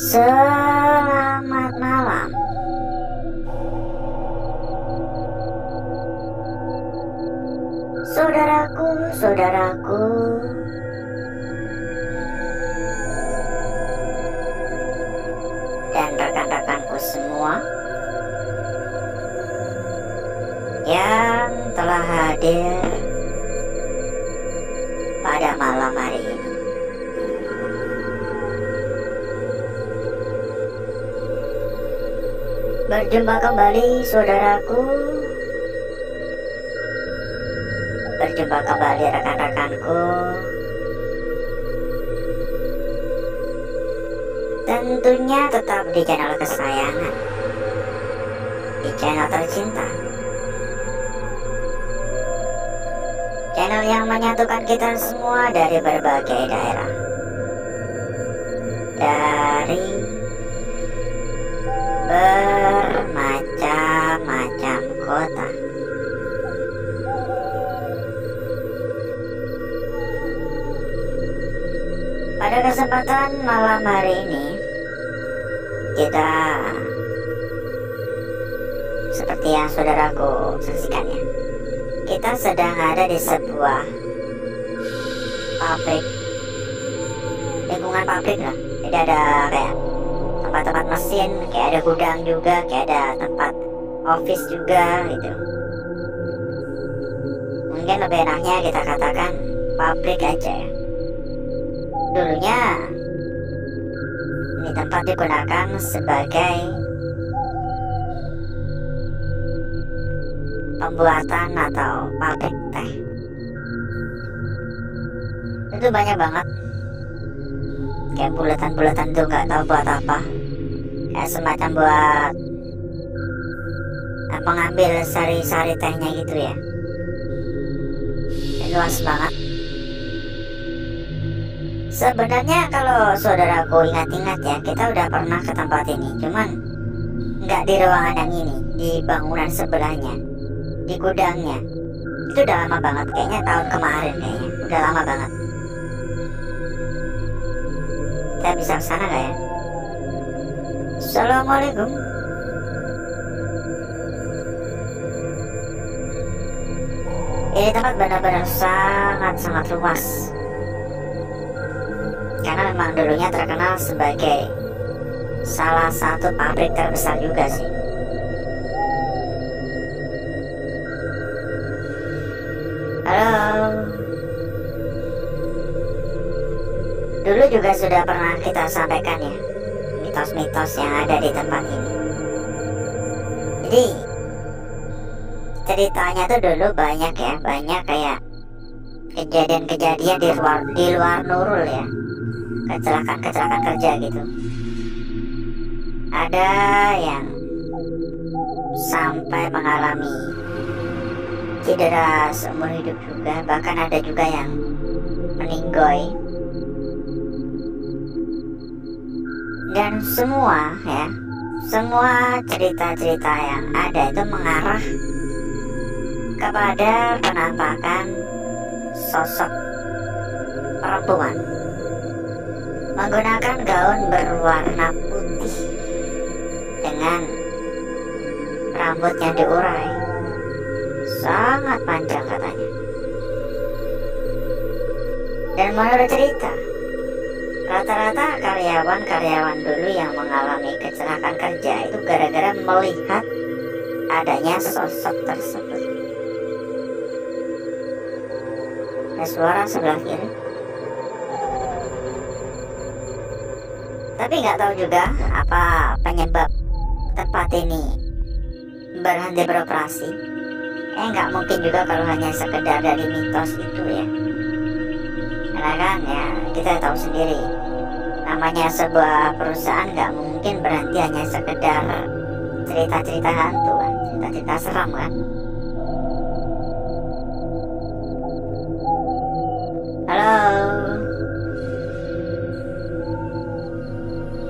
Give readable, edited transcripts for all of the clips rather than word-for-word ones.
Selamat malam. Saudaraku, dan rekan-rekanku semua yang telah hadir pada malam hari ini. Berjumpa kembali saudaraku, berjumpa kembali rekan-rekanku. Tentunya tetap di channel kesayangan, di channel tercinta, channel yang menyatukan kita semua dari berbagai daerah, dari bermacam-macam kota. Pada kesempatan malam hari ini, kita seperti yang saudaraku saksikan ya, kita sedang ada di sebuah pabrik, lingkungan pabrik lah. Jadi ada kayak tempat-tempat mesin, kayak ada gudang juga, kayak ada tempat office juga gitu. Mungkin lebih enaknya kita katakan pabrik aja ya. Dulunya ini tempat digunakan sebagai pembuatan atau pabrik teh. Itu banyak banget kayak bulatan-bulatan tuh, nggak tahu buat apa, kayak semacam buat mengambil sari-sari tehnya gitu ya. Dan luas banget. Sebenarnya kalau saudaraku ingat-ingat ya, kita udah pernah ke tempat ini, cuman nggak di ruangan yang ini, di bangunan sebelahnya, di gudangnya. Itu udah lama banget, kayaknya tahun kemarin kayaknya, udah lama banget. Kita bisa kesana nggak ya? Assalamualaikum. Ini tempat benar-benar sangat-sangat luas, karena memang dulunya terkenal sebagai salah satu pabrik terbesar juga sih. Halo. Dulu juga sudah pernah kita sampaikan ya, mitos-mitos yang ada di tempat ini. Jadi ceritanya tuh dulu banyak ya, banyak kayak kejadian-kejadian di luar Nurul ya, kecelakaan kerja gitu. Ada yang sampai mengalami cedera seumur hidup juga, bahkan ada juga yang meninggoy. Dan semua cerita-cerita yang ada itu mengarah kepada penampakan sosok perempuan menggunakan gaun berwarna putih dengan rambut yang diurai sangat panjang katanya. Dan menurut cerita, rata-rata karyawan dulu yang mengalami kecelakaan kerja itu gara-gara melihat adanya sosok tersebut. Ada suara sebelah kiri, tapi nggak tahu juga apa penyebab tempat ini berhenti beroperasi. Nggak mungkin juga kalau hanya sekedar dari mitos itu ya, karena kan ya kita tahu sendiri, namanya sebuah perusahaan nggak mungkin berhenti hanya sekedar cerita-cerita hantu kan, cerita-cerita seram kan. Halo.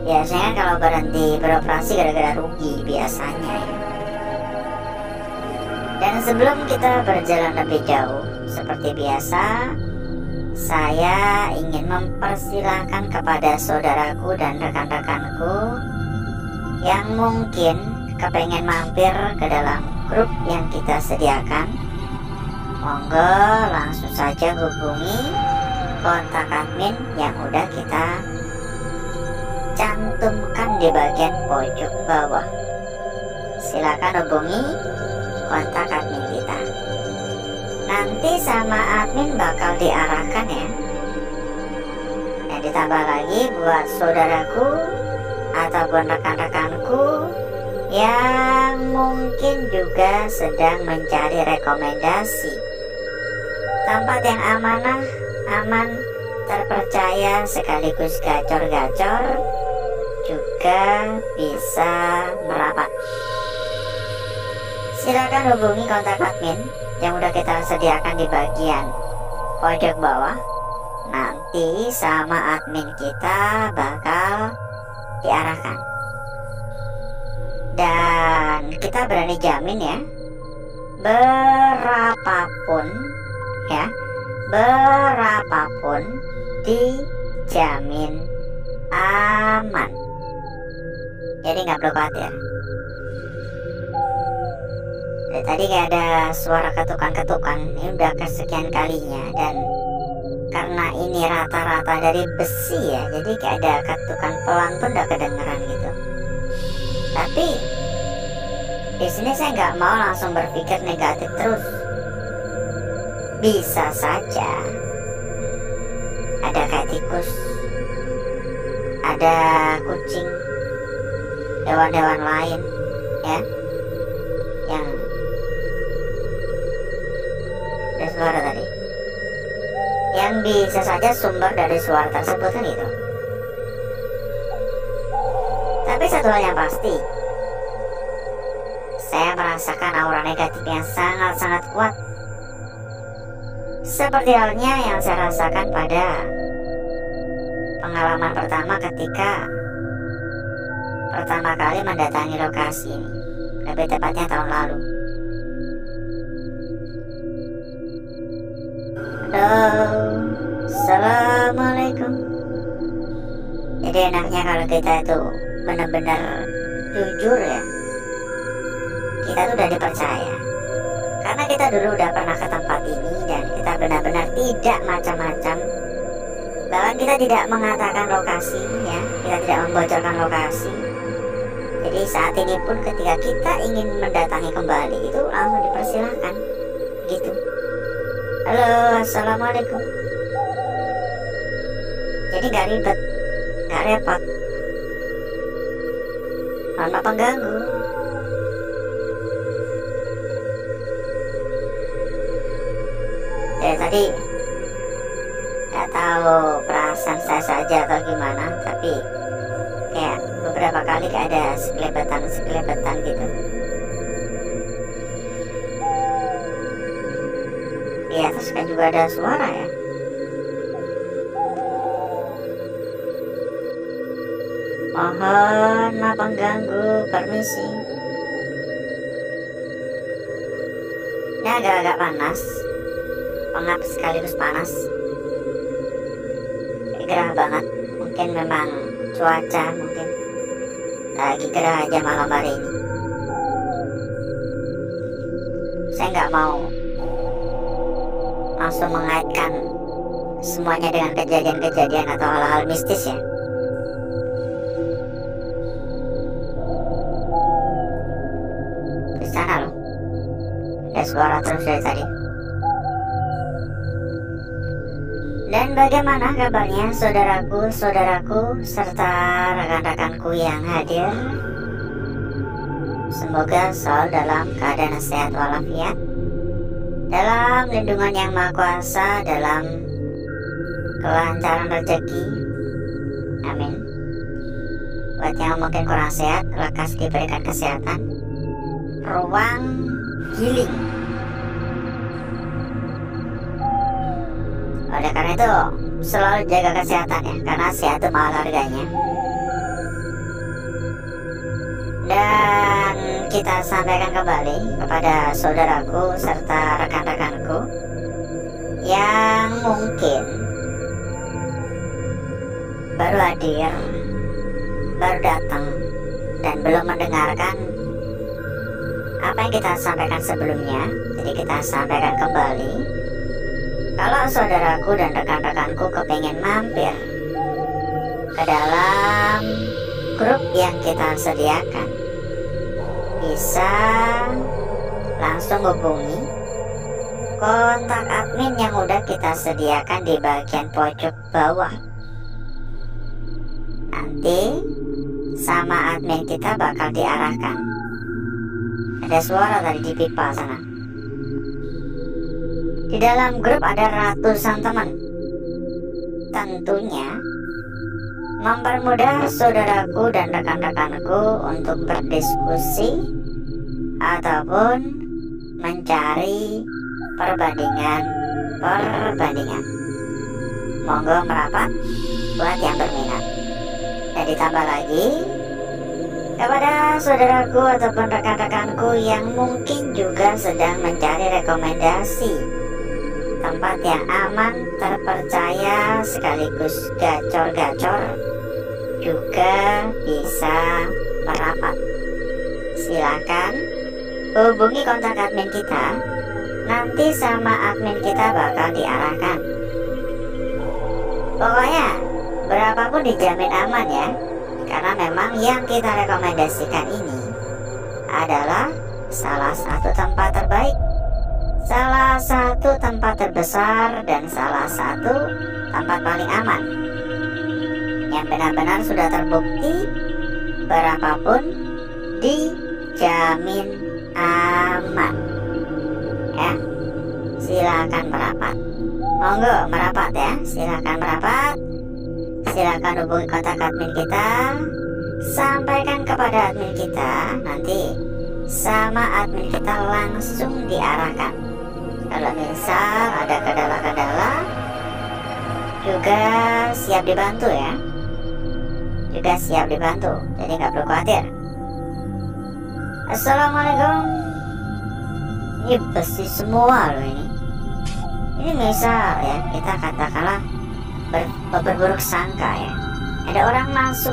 Biasanya kalau berhenti beroperasi gara-gara rugi biasanya ya. Dan sebelum kita berjalan lebih jauh, seperti biasa saya ingin mempersilahkan kepada saudaraku dan rekan-rekanku yang mungkin kepengen mampir ke dalam grup yang kita sediakan. Monggo langsung saja hubungi kontak admin yang udah kita cantumkan di bagian pojok bawah. Silakan hubungi kontak admin kita. Nanti sama admin bakal diarahkan ya. Dan ditambah lagi buat saudaraku ataupun rekan-rekanku yang mungkin juga sedang mencari rekomendasi tempat yang amanah, aman, terpercaya, sekaligus gacor-gacor, juga bisa merapat. Silakan hubungi kontak admin yang udah kita sediakan di bagian pojok bawah. Nanti sama admin kita bakal diarahkan. Dan kita berani jamin ya, berapapun dijamin aman. Jadi nggak perlu khawatir. Dari tadi kayak ada suara ketukan-ketukan, ini udah kesekian kalinya, dan karena ini rata-rata dari besi ya, jadi kayak ada ketukan pelan pun udah kedengeran gitu. Tapi di sini saya nggak mau langsung berpikir negatif terus. Bisa saja ada kayak tikus, ada kucing, hewan-hewan lain ya, yang ada suara tadi, yang bisa saja sumber dari suara tersebut kan itu. Tapi satu hal yang pasti, saya merasakan aura negatif yang sangat-sangat kuat, seperti halnya yang saya rasakan pada pengalaman pertama ketika pertama kali mendatangi lokasi ini, lebih tepatnya tahun lalu. Halo, assalamualaikum. Jadi enaknya kalau kita itu benar-benar jujur ya, kita tuh udah dipercaya, karena kita dulu udah pernah ke tempat ini dan kita benar-benar tidak macam-macam. Bahkan kita tidak mengatakan lokasi ya, kita tidak membocorkan lokasi. Jadi saat ini pun ketika kita ingin mendatangi kembali itu langsung dipersilahkan gitu. Halo, assalamualaikum. Jadi gak ribet, gak repot, tanpa pengganggu. Dari tadi gak tahu perasaan saya saja atau gimana, tapi kayak beberapa kali kayak ada sekelebetan gitu. Di atas kan juga ada suara ya. Mohon maaf mengganggu, permisi. Ini agak-agak panas, pengap sekaligus panas, gerah banget. Mungkin memang cuaca mungkin lagi gerah aja malam hari ini. Saya nggak mau langsung mengaitkan semuanya dengan kejadian-kejadian atau hal-hal mistis ya. Di sana loh, ada suara terus dari tadi. Dan bagaimana kabarnya saudaraku, serta rekan-rekanku yang hadir? Semoga selalu dalam keadaan sehat walafiat, dalam lindungan yang Maha Kuasa, dalam kelancaran rezeki. Amin. Buat yang mungkin kurang sehat, lekas diberikan kesehatan, ruang healing. Oleh karena itu, selalu jaga kesehatan ya, karena sehat itu mahal harganya. Dan kita sampaikan kembali kepada saudaraku serta rekan-rekanku yang mungkin baru hadir, baru datang, dan belum mendengarkan apa yang kita sampaikan sebelumnya, jadi kita sampaikan kembali. Kalau saudaraku dan rekan-rekanku kepingin mampir ke dalam grup yang kita sediakan, bisa langsung hubungi kontak admin yang udah kita sediakan di bagian pojok bawah. Nanti sama admin kita bakal diarahkan. Ada suara tadi di pipa sana. Di dalam grup ada ratusan teman. Tentunya mempermudah saudaraku dan rekan-rekanku untuk berdiskusi ataupun mencari perbandingan. Monggo merapat buat yang berminat. Dan ditambah lagi kepada saudaraku ataupun rekan-rekanku yang mungkin juga sedang mencari rekomendasi tempat yang aman, terpercaya, sekaligus gacor-gacor, juga bisa merapat. Silakan hubungi kontak admin kita. Nanti sama admin kita bakal diarahkan. Pokoknya berapapun dijamin aman ya, karena memang yang kita rekomendasikan ini adalah salah satu tempat terbaik, salah satu tempat terbesar, dan salah satu tempat paling aman yang benar-benar sudah terbukti berapapun dijamin aman ya. Silakan merapat, monggo merapat ya, silakan merapat. Silakan hubungi kontak admin kita, sampaikan kepada admin kita, nanti sama admin kita langsung diarahkan. Kalau misal ada kendala-kendala, juga siap dibantu ya, juga siap dibantu, jadi nggak perlu khawatir. Assalamualaikum. Ini besi semua loh ini. Ini misal ya, kita katakanlah berburuk sangka ya, ada orang masuk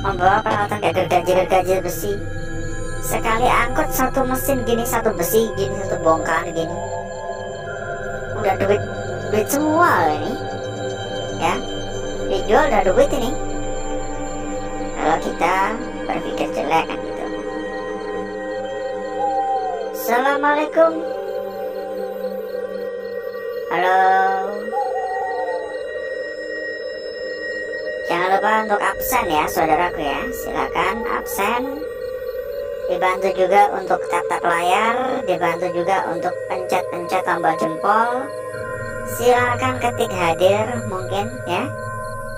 membawa peralatan gergaji besi, sekali angkut satu mesin gini, satu besi gini, satu bongkar gini, udah duit semua ini ya, dijual udah duit ini. Kalau kita berpikir jelek kan gitu. Assalamualaikum. Halo. Jangan lupa untuk absen ya saudaraku ya, silakan absen. Dibantu juga untuk tap-tap layar, dibantu juga untuk pencet-pencet tombol jempol. Silakan ketik hadir mungkin ya,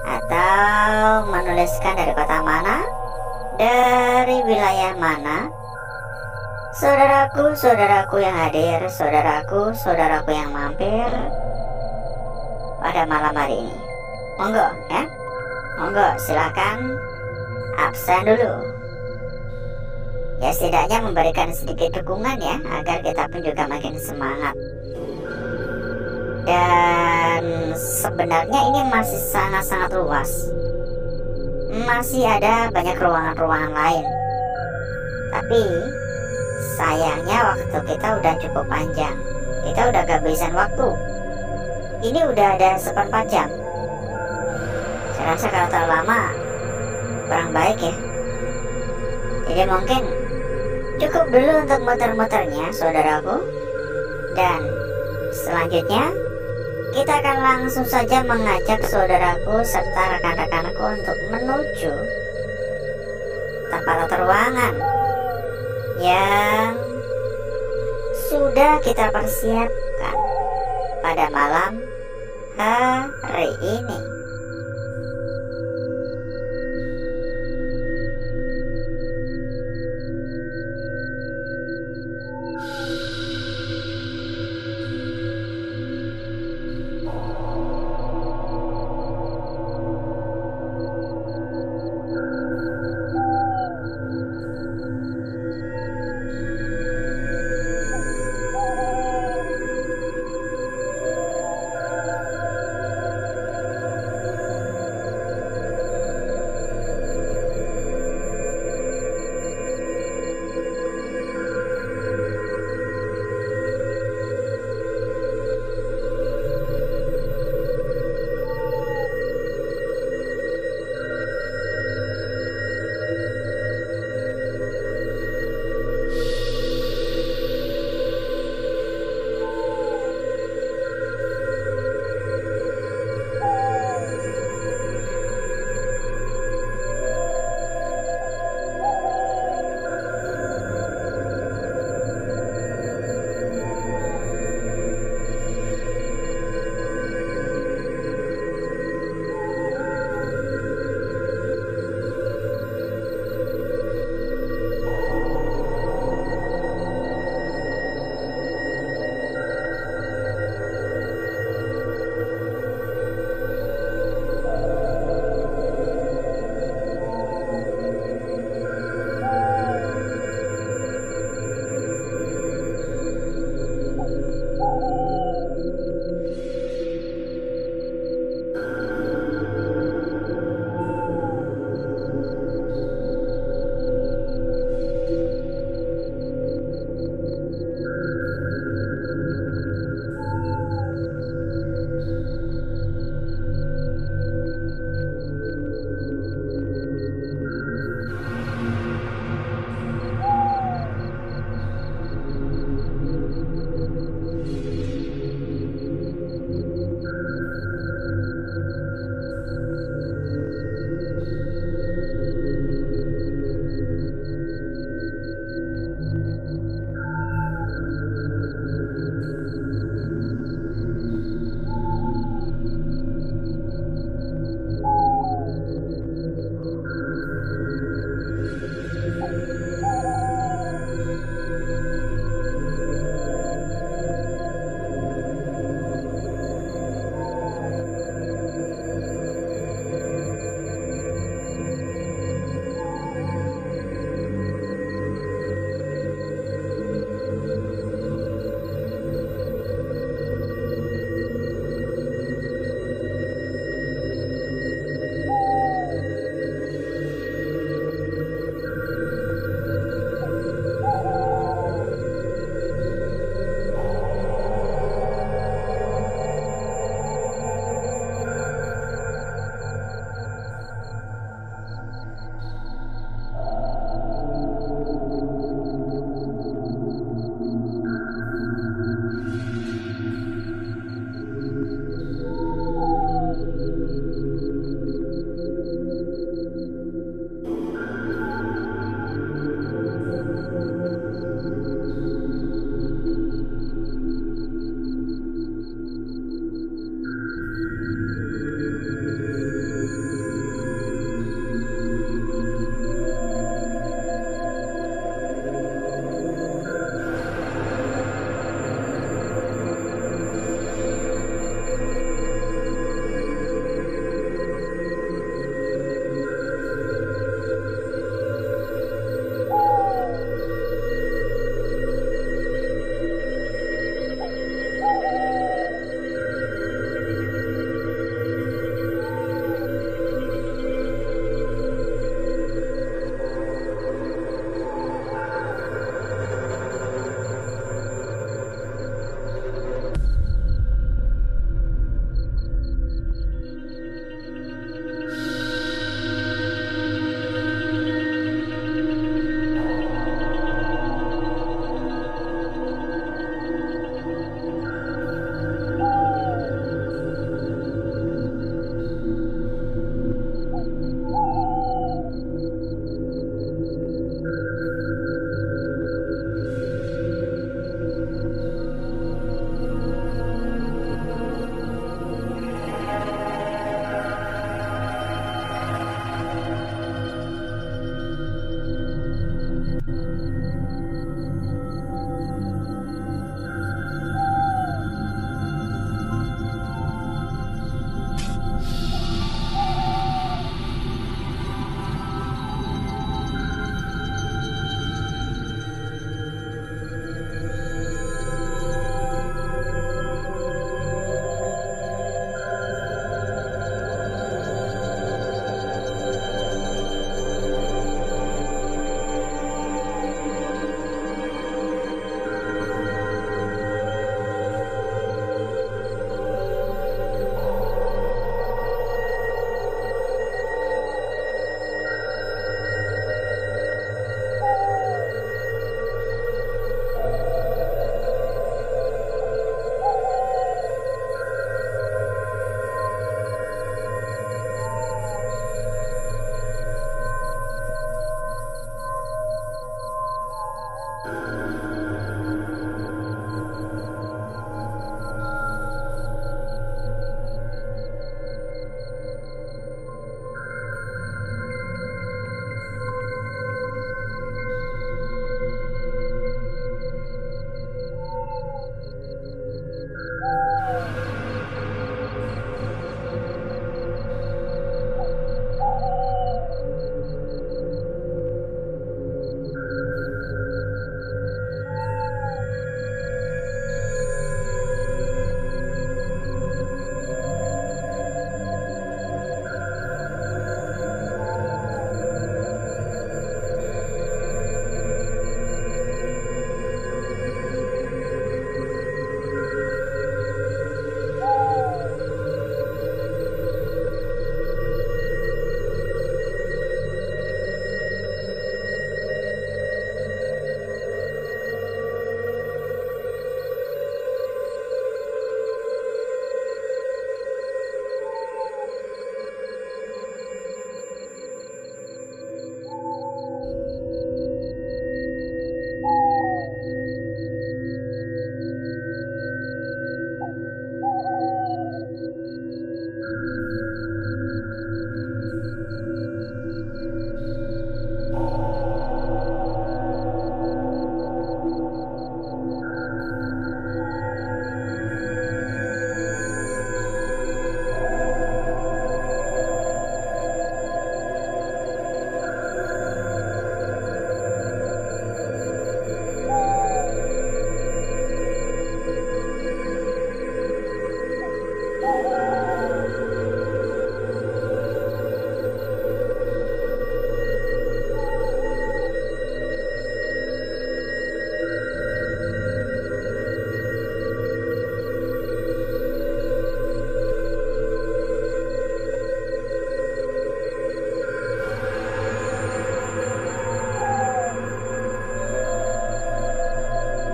atau menuliskan dari kota mana, dari wilayah mana. Saudaraku yang hadir, saudaraku yang mampir pada malam hari ini, monggo ya. Monggo silakan absen dulu. Ya setidaknya memberikan sedikit dukungan ya, agar kita pun juga makin semangat. Dan sebenarnya ini masih sangat-sangat luas. Masih ada banyak ruangan-ruangan lain. Tapi sayangnya waktu kita udah cukup panjang. Kita udah kehabisan waktu. Ini udah ada 1/4 jam. Saya rasa kalau terlalu lama kurang baik ya. Jadi mungkin cukup dulu untuk muter-muternya saudaraku. Dan selanjutnya kita akan langsung saja mengajak saudaraku serta rekan-rekanku untuk menuju tempat atau ruangan yang sudah kita persiapkan pada malam hari ini.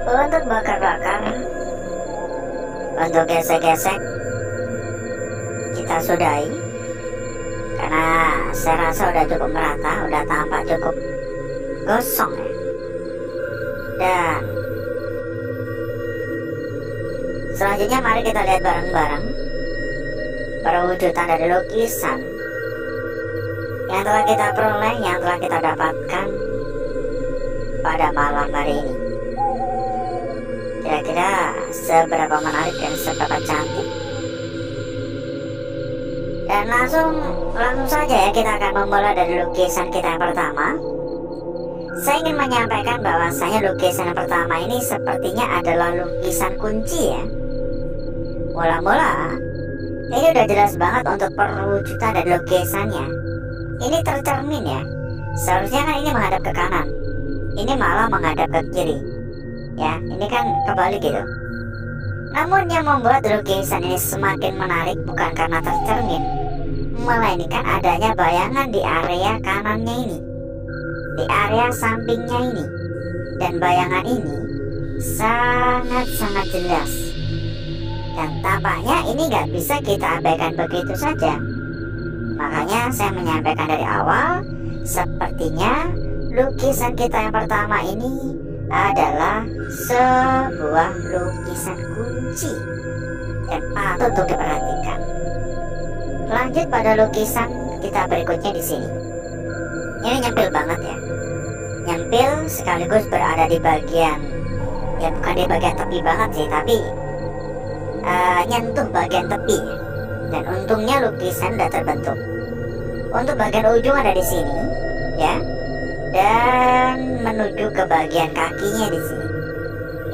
Untuk bakar-bakar, untuk gesek-gesek, kita sudahi. Karena saya rasa udah cukup merata, udah tampak cukup gosong ya. Dan selanjutnya mari kita lihat bareng-bareng perwujudan dari lukisan yang telah kita peroleh, yang telah kita dapatkan pada malam hari ini. Kira-kira seberapa menarik dan seberapa cantik. Dan langsung saja ya, kita akan memulai dari lukisan kita yang pertama. Saya ingin menyampaikan bahwasanya lukisan yang pertama ini sepertinya adalah lukisan kunci ya. Mula-mula ini udah jelas banget untuk perwujudan dari lukisannya. Ini tercermin ya. Seharusnya kan ini menghadap ke kanan, ini malah menghadap ke kiri. Ya, ini kan kebalik gitu. Namun yang membuat lukisan ini semakin menarik bukan karena tercermin, melainkan adanya bayangan di area kanannya ini, di area sampingnya ini. Dan bayangan ini sangat-sangat jelas. Dan tampaknya ini nggak bisa kita abaikan begitu saja. Makanya saya menyampaikan dari awal, sepertinya lukisan kita yang pertama ini adalah sebuah lukisan kunci dan patut untuk diperhatikan. Lanjut pada lukisan kita berikutnya di sini. Ini nyempil banget ya, nyempil sekaligus berada di bagian, ya bukan di bagian tepi banget sih, tapi nyentuh bagian tepi. Dan untungnya lukisan sudah terbentuk. Untuk bagian ujung ada di sini, ya, dan menuju ke bagian kakinya di sini.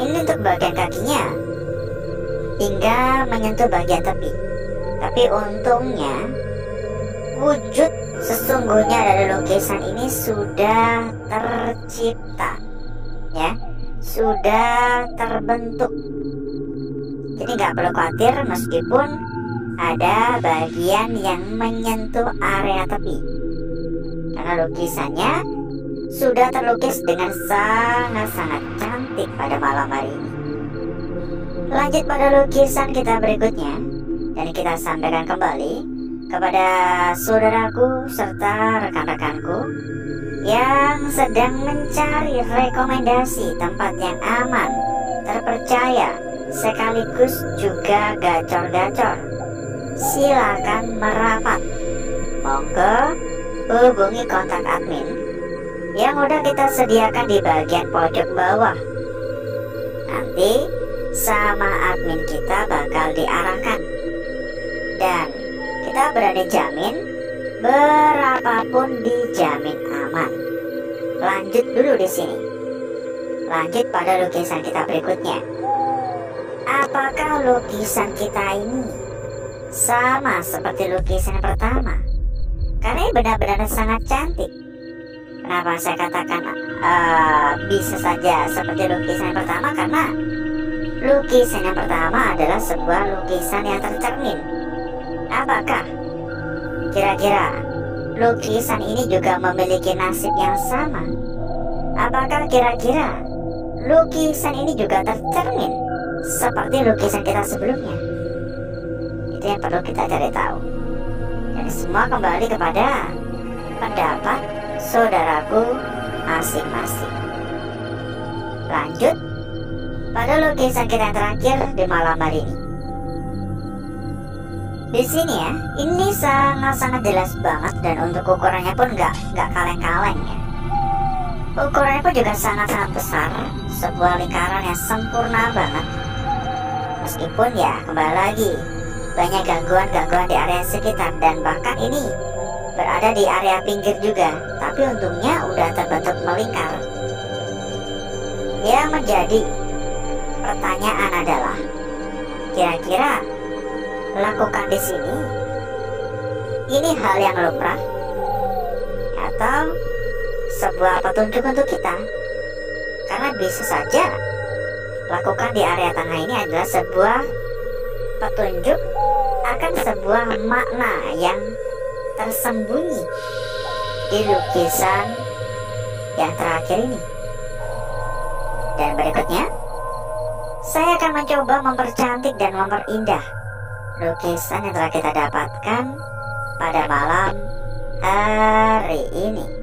Ini untuk bagian kakinya hingga menyentuh bagian tepi. Tapi untungnya wujud sesungguhnya dari lukisan ini sudah tercipta, ya, sudah terbentuk. Jadi nggak perlu khawatir meskipun ada bagian yang menyentuh area tepi, karena lukisannya sudah terlukis dengan sangat-sangat cantik pada malam hari ini. Lanjut pada lukisan kita berikutnya, dan kita sampaikan kembali kepada saudaraku serta rekan-rekanku yang sedang mencari rekomendasi tempat yang aman, terpercaya, sekaligus juga gacor-gacor. Silakan merapat. Monggo hubungi kontak admin yang udah kita sediakan di bagian pojok bawah. Nanti sama admin kita bakal diarahkan, dan kita berani jamin berapapun dijamin aman. Lanjut dulu di sini. Lanjut pada lukisan kita berikutnya. Apakah lukisan kita ini sama seperti lukisan yang pertama? Karena ini benar-benar sangat cantik. Kenapa saya katakan bisa saja seperti lukisan yang pertama? Karena lukisan yang pertama adalah sebuah lukisan yang tercermin. Apakah kira-kira lukisan ini juga memiliki nasib yang sama? Apakah kira-kira lukisan ini juga tercermin seperti lukisan kita sebelumnya? Itu yang perlu kita cari tahu. Dan semua kembali kepada pendapat saudaraku masing-masing. Lanjut pada lukisan kita yang terakhir di malam hari ini. Di sini ya, ini sangat-sangat jelas banget, dan untuk ukurannya pun nggak kaleng-kaleng ya. Ukurannya pun juga sangat-sangat besar, sebuah lingkaran yang sempurna banget. Meskipun ya kembali lagi banyak gangguan-gangguan di area sekitar, dan bahkan ini berada di area pinggir juga, tapi untungnya udah terbentuk melingkar. Yang menjadi pertanyaan adalah, kira-kira lakukan di sini ini hal yang lumrah atau sebuah petunjuk untuk kita? Karena bisa saja lakukan di area tengah ini adalah sebuah petunjuk akan sebuah makna yang tersembunyi di lukisan yang terakhir ini. Dan berikutnya saya akan mencoba mempercantik dan memperindah lukisan yang telah kita dapatkan pada malam hari ini.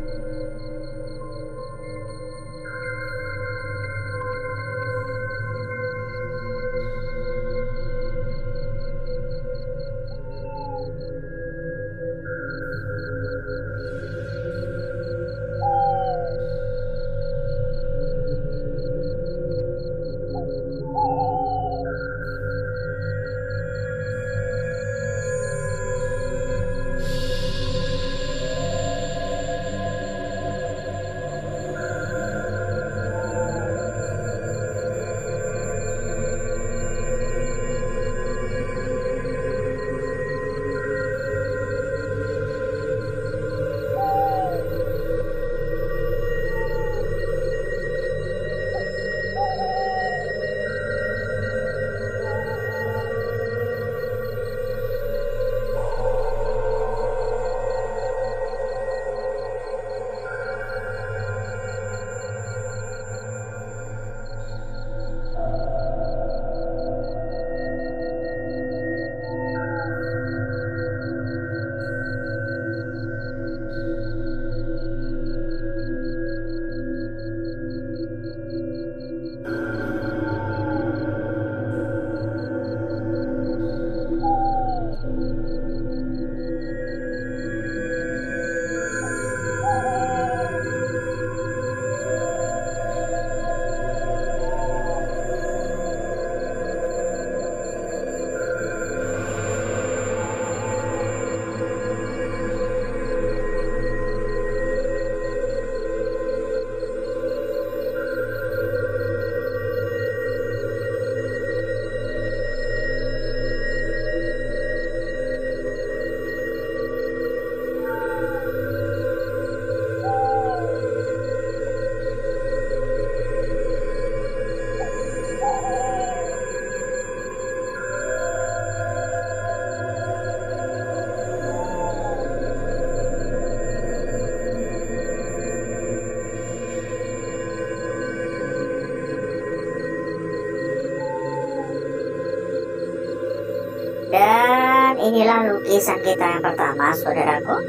Dan inilah lukisan kita yang pertama, saudaraku.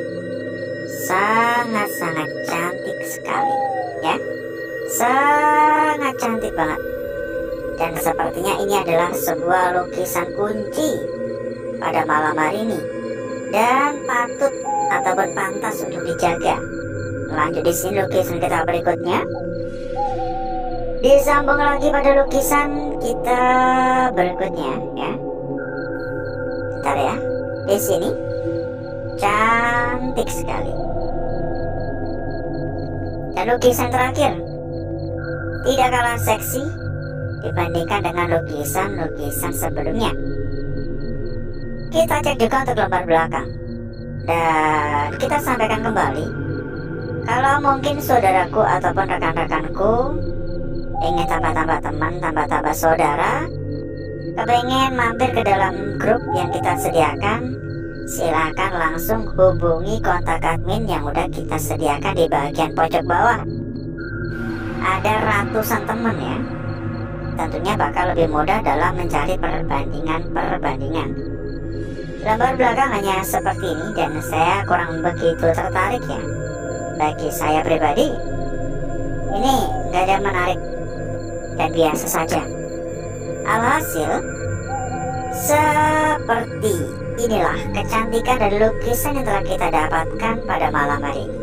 Sangat-sangat cantik sekali, ya. Sangat cantik banget. Dan sepertinya ini adalah sebuah lukisan kunci pada malam hari ini, dan patut ataupun pantas untuk dijaga. Lanjut di sini lukisan kita berikutnya. Disambung lagi pada lukisan kita berikutnya, ya. Bentar ya, di sini cantik sekali. Dan lukisan terakhir tidak kalah seksi dibandingkan dengan lukisan-lukisan sebelumnya. Kita cek juga untuk lembar belakang, dan kita sampaikan kembali kalau mungkin saudaraku ataupun rekan-rekanku ingin tambah-tambah teman, tambah-tambah saudara, kepengen mampir ke dalam grup yang kita sediakan, silakan langsung hubungi kontak admin yang udah kita sediakan di bagian pojok bawah. Ada ratusan teman, ya. Tentunya bakal lebih mudah dalam mencari perbandingan. Lembar belakang hanya seperti ini dan saya kurang begitu tertarik, ya. Bagi saya pribadi, ini gak ada menarik dan biasa saja. Alhasil, seperti inilah kecantikan dari lukisan yang telah kita dapatkan pada malam hari ini.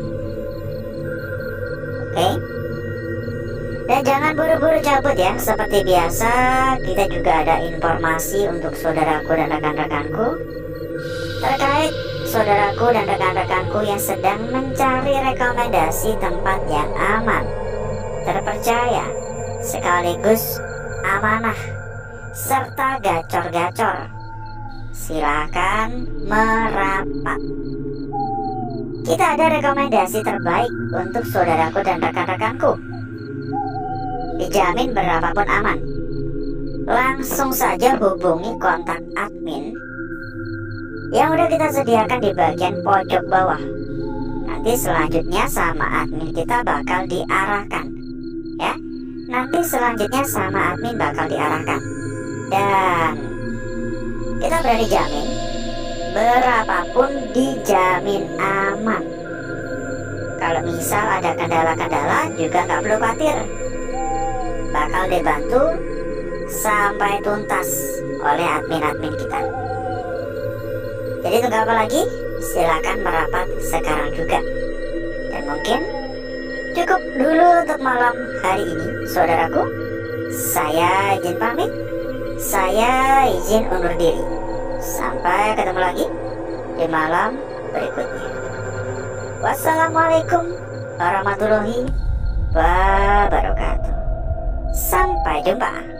Oke? Dan jangan buru-buru cabut ya. Seperti biasa, kita juga ada informasi untuk saudaraku dan rekan-rekanku terkait saudaraku dan rekan-rekanku yang sedang mencari rekomendasi tempat yang aman, terpercaya, sekaligus amanah, serta gacor-gacor. Silakan merapat. Kita ada rekomendasi terbaik untuk saudaraku dan rekan-rekanku. Dijamin berapapun aman. Langsung saja hubungi kontak admin yang udah kita sediakan di bagian pojok bawah. Nanti selanjutnya sama admin kita bakal diarahkan, ya. Nanti selanjutnya sama admin bakal diarahkan. Dan kita berani jamin, berapapun dijamin aman. Kalau misal ada kendala-kendala juga nggak perlu khawatir, bakal dibantu sampai tuntas oleh admin-admin kita. Jadi tunggu apa lagi? Silakan merapat sekarang juga. Dan mungkin cukup dulu untuk malam hari ini, saudaraku. Saya izin pamit. Saya izin undur diri. Sampai ketemu lagi di malam berikutnya. Wassalamualaikum warahmatullahi wabarakatuh. Sampai jumpa.